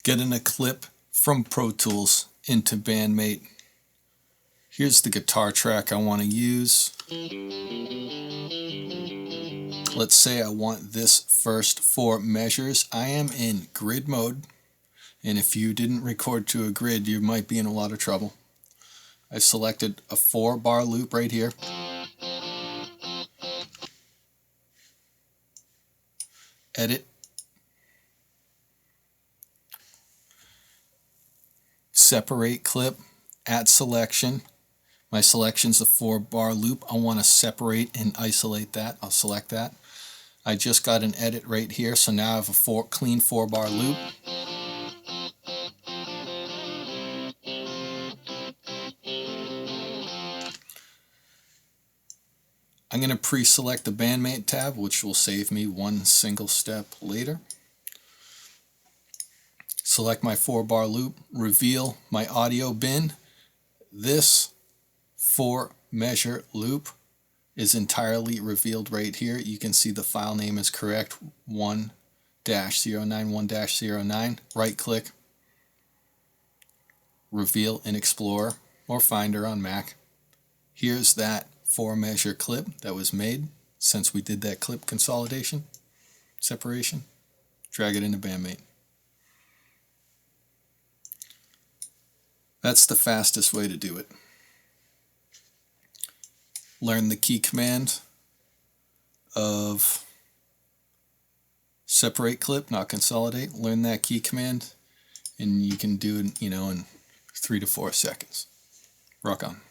Getting a clip from Pro Tools into Bandmate. Here's the guitar track I want to use. Let's say I want this first 4 measures. I am in grid mode, and if you didn't record to a grid, you might be in a lot of trouble. I selected a 4-bar loop right here. Edit. Separate clip at selection. My selection's a 4-bar loop. I want to separate and isolate that. I'll select that. I just got an edit right here, so now I have a clean 4-bar loop. I'm going to pre-select the Bandmate tab, which will save me one single step later. Select my 4-bar loop, reveal my audio bin. This 4-measure loop is entirely revealed right here. You can see the file name is correct, 1-091-09. Right click, reveal in Explorer or Finder on Mac. Here's that 4-measure clip that was made since we did that clip consolidation, separation. Drag it into Bandmate. That's the fastest way to do it. Learn the key command of separate clip, not consolidate. Learn that key command, and you can do it, in 3 to 4 seconds. Rock on.